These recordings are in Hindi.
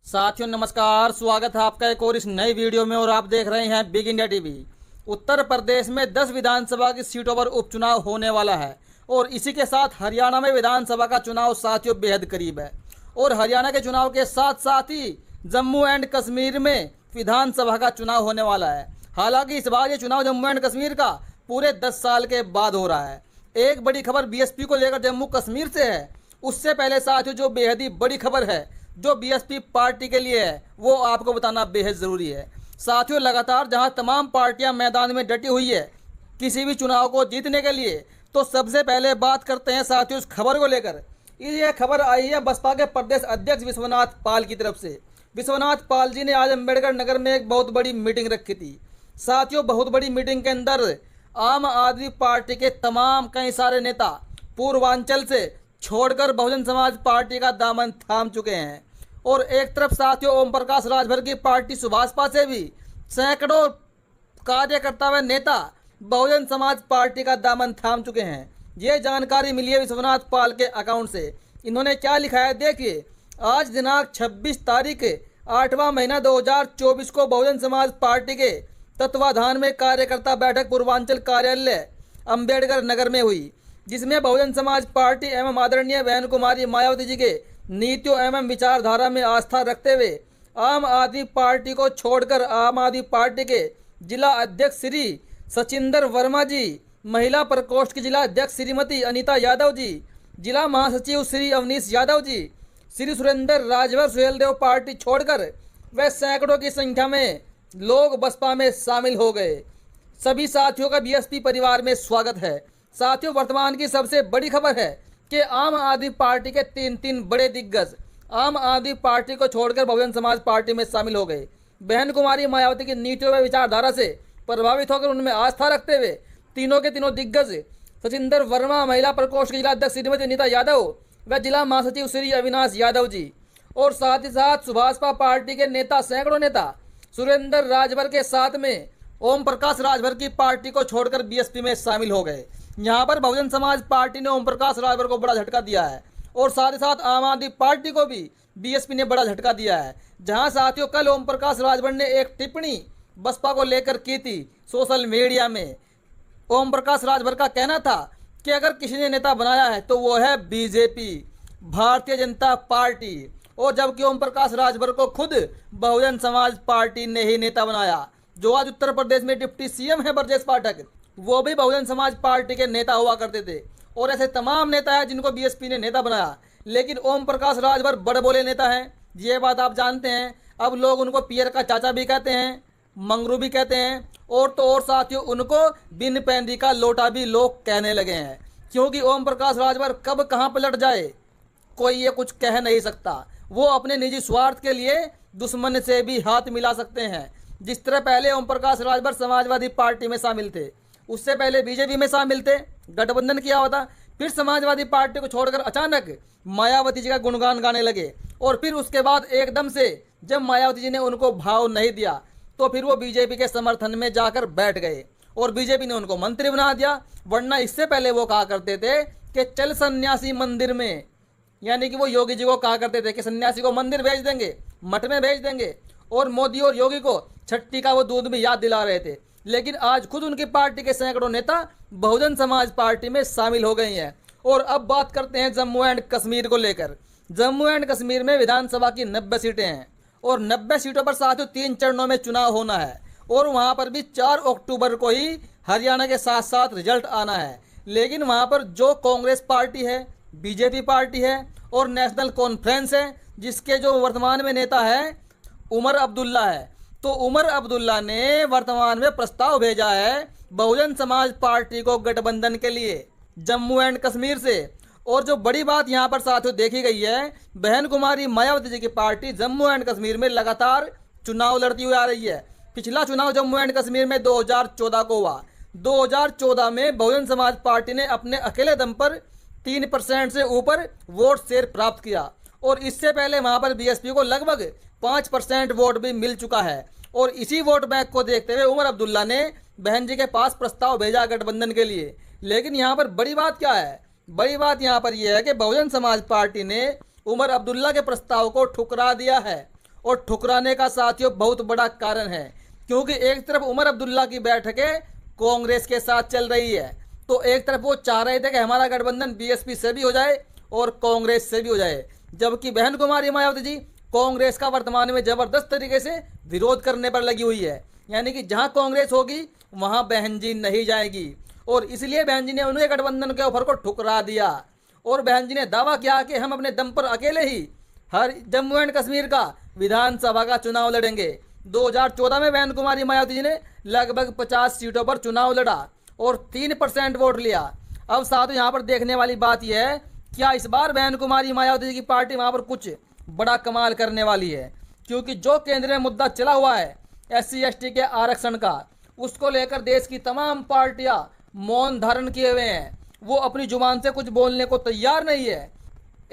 साथियों नमस्कार, स्वागत है आपका एक और इस नई वीडियो में। और आप देख रहे हैं big India TV. Uttar Pradesh में 10 विधानसभा की सीटों पर उपचुनाव होने वाला है और इसी के साथ हरियाणा में विधानसभा का चुनाव साथियों बेहद करीब है। और हरियाणा के चुनाव के साथ साथ ही जम्मू एंड कश्मीर में विधानसभा का चुनाव होने वाला है। हालांकि इस बार ये चुनाव जम्मू एंड कश्मीर का पूरे 10 साल के बाद हो रहा है। एक बड़ी खबर बीएसपी को लेकर जम्मू कश्मीर से है। उससे पहले साथियों जो बेहद ही बड़ी खबर है जो बीएसपी पार्टी के लिए है वो आपको बताना बेहद ज़रूरी है। साथियों लगातार जहां तमाम पार्टियां मैदान में डटी हुई है किसी भी चुनाव को जीतने के लिए, तो सबसे पहले बात करते हैं साथियों उस खबर को लेकर। ये खबर आई है बसपा के प्रदेश अध्यक्ष विश्वनाथ पाल की तरफ से। विश्वनाथ पाल जी ने आज अम्बेडकर नगर में एक बहुत बड़ी मीटिंग रखी थी। साथियों बहुत बड़ी मीटिंग के अंदर आम आदमी पार्टी के तमाम कई सारे नेता पूर्वांचल से छोड़कर बहुजन समाज पार्टी का दामन थाम चुके हैं। और एक तरफ साथियों ओम प्रकाश राजभर की पार्टी सुभाषपा से भी सैकड़ों कार्यकर्ता व नेता बहुजन समाज पार्टी का दामन थाम चुके हैं। ये जानकारी मिली है विश्वनाथ पाल के अकाउंट से। इन्होंने क्या लिखा है देखिए। आज दिनांक 26 तारीख 8वां महीना 2024 को बहुजन समाज पार्टी के तत्वाधान में कार्यकर्ता बैठक पूर्वांचल कार्यालय अम्बेडकर नगर में हुई, जिसमें बहुजन समाज पार्टी एवं आदरणीय बहन कुमारी मायावती जी के नीतियों एवं विचारधारा में आस्था रखते हुए आम आदमी पार्टी को छोड़कर आम आदमी पार्टी के जिला अध्यक्ष श्री सचिंदर वर्मा जी, महिला प्रकोष्ठ की जिला अध्यक्ष श्रीमती अनीता यादव जी, जिला महासचिव श्री अवनीश यादव जी, श्री सुरेंद्र राजभर सुहेलदेव पार्टी छोड़कर वह सैकड़ों की संख्या में लोग बसपा में शामिल हो गए। सभी साथियों का बीएसपी परिवार में स्वागत है। साथियों वर्तमान की सबसे बड़ी खबर है कि आम आदमी पार्टी के तीन बड़े दिग्गज आम आदमी पार्टी को छोड़कर बहुजन समाज पार्टी में शामिल हो गए। बहन कुमारी मायावती की नीतियों व विचारधारा से प्रभावित होकर उनमें आस्था रखते हुए तीनों के तीनों दिग्गज सचिंदर वर्मा, महिला प्रकोष्ठ के जिला अध्यक्ष श्रीमती अनीता यादव व जिला महासचिव श्री अविनाश यादव जी, और साथ ही साथ सुभाषपा पार्टी के नेता सैकड़ों नेता सुरेंद्र राजभर के साथ में ओम प्रकाश राजभर की पार्टी को छोड़कर बीएसपी में शामिल हो गए। यहाँ पर बहुजन समाज पार्टी ने ओम प्रकाश राजभर को बड़ा झटका दिया है और साथ ही साथ आम आदमी पार्टी को भी बीएसपी ने बड़ा झटका दिया है। जहाँ साथियों कल ओम प्रकाश राजभर ने एक टिप्पणी बसपा को लेकर की थी सोशल मीडिया में। ओम प्रकाश राजभर का कहना था कि अगर किसी ने नेता बनाया है तो वो है बीजेपी, भारतीय जनता पार्टी, और जबकि ओम प्रकाश राजभर को खुद बहुजन समाज पार्टी ने ही नेता बनाया। जो आज उत्तर प्रदेश में डिप्टी सीएम है ब्रजेश पाठक, वो भी बहुजन समाज पार्टी के नेता हुआ करते थे। और ऐसे तमाम नेता हैं जिनको बीएसपी ने नेता बनाया, लेकिन ओम प्रकाश राजभर बड़े बोले नेता हैं, ये बात आप जानते हैं। अब लोग उनको पियर का चाचा भी कहते हैं, मंगरू भी कहते हैं, और तो और साथियों उनको बिन पैंदी का लोटा भी लोग कहने लगे हैं, क्योंकि ओम प्रकाश राजभर कब कहाँ पलट जाए कोई ये कुछ कह नहीं सकता। वो अपने निजी स्वार्थ के लिए दुश्मन से भी हाथ मिला सकते हैं। जिस तरह पहले ओम प्रकाश राजभर समाजवादी पार्टी में शामिल थे, उससे पहले बीजेपी में शामिल थे, गठबंधन किया हुआ था, फिर समाजवादी पार्टी को छोड़कर अचानक मायावती जी का गुणगान गाने लगे, और फिर उसके बाद एकदम से जब मायावती जी ने उनको भाव नहीं दिया तो फिर वो बीजेपी के समर्थन में जाकर बैठ गए और बीजेपी ने उनको मंत्री बना दिया। वरना इससे पहले वो कहा करते थे कि चल सन्यासी मंदिर में, यानी कि वो योगी जी को कहा करते थे कि सन्यासी को मंदिर भेज देंगे, मठ में भेज देंगे, और मोदी और योगी को छठी का वो दूध भी याद दिला रहे थे। लेकिन आज खुद उनकी पार्टी के सैकड़ों नेता बहुजन समाज पार्टी में शामिल हो गए हैं। और अब बात करते हैं जम्मू एंड कश्मीर को लेकर। जम्मू एंड कश्मीर में विधानसभा की 90 सीटें हैं और 90 सीटों पर साथियों 3 चरणों में चुनाव होना है, और वहां पर भी 4 अक्टूबर को ही हरियाणा के साथ साथ रिजल्ट आना है। लेकिन वहां पर जो कांग्रेस पार्टी है, बीजेपी पार्टी है और नेशनल कॉन्फ्रेंस है, जिसके जो वर्तमान में नेता है उमर अब्दुल्ला है, तो उमर अब्दुल्ला ने वर्तमान में प्रस्ताव भेजा है बहुजन समाज पार्टी को गठबंधन के लिए जम्मू एंड कश्मीर से। और जो बड़ी बात यहाँ पर साथियों देखी गई है, बहन कुमारी मायावती जी की पार्टी जम्मू एंड कश्मीर में लगातार चुनाव लड़ती हुई आ रही है। पिछला चुनाव जम्मू एंड कश्मीर में 2014 को हुआ। 2014 में बहुजन समाज पार्टी ने अपने अकेले दम पर 3% से ऊपर वोट शेयर प्राप्त किया, और इससे पहले वहां पर बीएसपी को लगभग 5% वोट भी मिल चुका है। और इसी वोट बैंक को देखते हुए उमर अब्दुल्ला ने बहन जी के पास प्रस्ताव भेजा गठबंधन के लिए। लेकिन यहाँ पर बड़ी बात क्या है? बड़ी बात यहाँ पर यह है कि बहुजन समाज पार्टी ने उमर अब्दुल्ला के प्रस्ताव को ठुकरा दिया है और ठुकराने का साथियों बहुत बड़ा कारण है, क्योंकि एक तरफ उमर अब्दुल्ला की बैठकें कांग्रेस के साथ चल रही है, तो एक तरफ वो चाह रहे थे कि हमारा गठबंधन बीएसपी से भी हो जाए और कांग्रेस से भी हो जाए, जबकि बहन कुमारी मायावती जी कांग्रेस का वर्तमान में जबरदस्त तरीके से विरोध करने पर लगी हुई है। यानी कि जहां कांग्रेस होगी वहां बहन जी नहीं जाएगी, और इसलिए बहन जी ने उनके गठबंधन के ऑफर को ठुकरा दिया और बहन जी ने दावा किया कि हम अपने दम पर अकेले ही हर जम्मू एंड कश्मीर का विधानसभा का चुनाव लड़ेंगे। 2014 में बहन कुमारी मायावती जी ने लगभग 50 सीटों पर चुनाव लड़ा और 3% वोट लिया। अब साथ यहाँ पर देखने वाली बात यह है, क्या इस बार बहन कुमारी मायावती जी की पार्टी वहाँ पर कुछ बड़ा कमाल करने वाली है, क्योंकि जो केंद्र में मुद्दा चला हुआ है SC/ST के आरक्षण का, उसको लेकर देश की तमाम पार्टियां मौन धारण किए हुए हैं। वो अपनी जुबान से कुछ बोलने को तैयार नहीं है।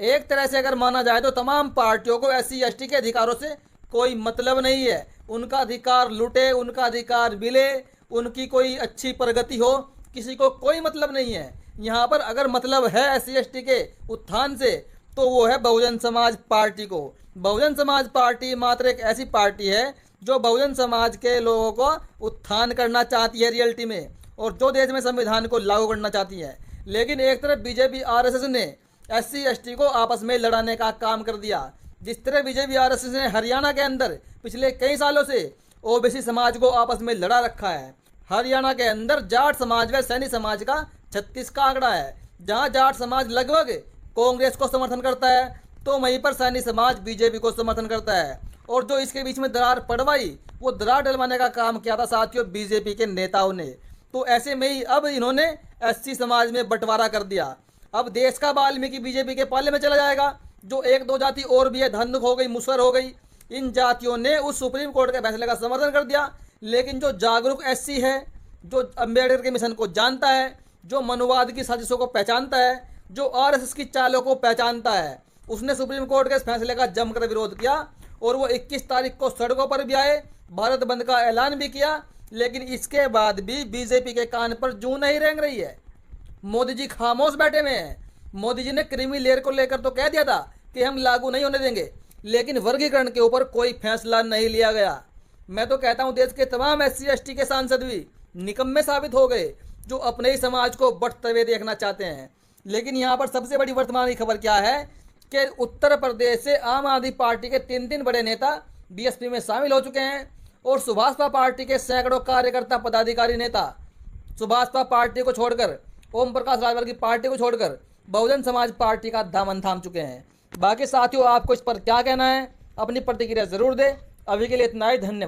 एक तरह से अगर माना जाए तो तमाम पार्टियों को SC/ST के अधिकारों से कोई मतलब नहीं है। उनका अधिकार लुटे, उनका अधिकार मिले, उनकी कोई अच्छी प्रगति हो, किसी को कोई मतलब नहीं है। यहाँ पर अगर मतलब है SC/ST के उत्थान से तो वो है बहुजन समाज पार्टी को। बहुजन समाज पार्टी मात्र एक ऐसी पार्टी है जो बहुजन समाज के लोगों को उत्थान करना चाहती है रियलिटी में, और जो देश में संविधान को लागू करना चाहती है। लेकिन एक तरफ बीजेपी RSS ने SC/ST को आपस में लड़ाने का काम कर दिया। जिस तरह बीजेपी RSS ने हरियाणा के अंदर पिछले कई सालों से OBC समाज को आपस में लड़ा रखा है। हरियाणा के अंदर जाट समाज व सैनी समाज का 36 का आंकड़ा है, जहां जाट समाज लगभग कांग्रेस को समर्थन करता है तो वहीं पर सैनी समाज बीजेपी को समर्थन करता है। और जो इसके बीच में दरार पड़वाई, वो दरार डलवाने का काम किया था साथियों बीजेपी के नेताओं ने। तो ऐसे में ही अब इन्होंने SC समाज में बंटवारा कर दिया। अब देश का वाल्मीकि बीजेपी के पाले में चला जाएगा। जो एक दो जाति और भी है, धंधुक हो गई, मुसहर हो गई, इन जातियों ने उस सुप्रीम कोर्ट के फैसले का समर्थन कर दिया। लेकिन जो जागरूक SC है, जो अम्बेडकर के मिशन को जानता है, जो मनुवाद की साजिशों को पहचानता है, जो RSS की चालों को पहचानता है, उसने सुप्रीम कोर्ट के इस फैसले का जमकर विरोध किया और वो 21 तारीख को सड़कों पर भी आए, भारत बंद का ऐलान भी किया। लेकिन इसके बाद भी बीजेपी के कान पर जूं नहीं रेंग रही है। मोदी जी खामोश बैठे हुए हैं। मोदी जी ने क्रीमी लेयर को लेकर तो कह दिया था कि हम लागू नहीं होने देंगे, लेकिन वर्गीकरण के ऊपर कोई फैसला नहीं लिया गया। मैं तो कहता हूं देश के तमाम SC/ST के सांसद भी निकम्मे साबित हो गए, जो अपने ही समाज को बढ़ते हुए देखना चाहते हैं। लेकिन यहाँ पर सबसे बड़ी वर्तमान की खबर क्या है कि उत्तर प्रदेश से आम आदमी पार्टी के 3 बड़े नेता BSP में शामिल हो चुके हैं, और सुभाषपा पार्टी के सैकड़ों कार्यकर्ता पदाधिकारी नेता सुभाषपा पार्टी को छोड़कर, ओम प्रकाश राजभर की पार्टी को छोड़कर बहुजन समाज पार्टी का दामन थाम चुके हैं। बाकी साथियों, आपको इस पर क्या कहना है? अपनी प्रतिक्रिया जरूर दें। अभी के लिए इतना ही, धन्यवाद।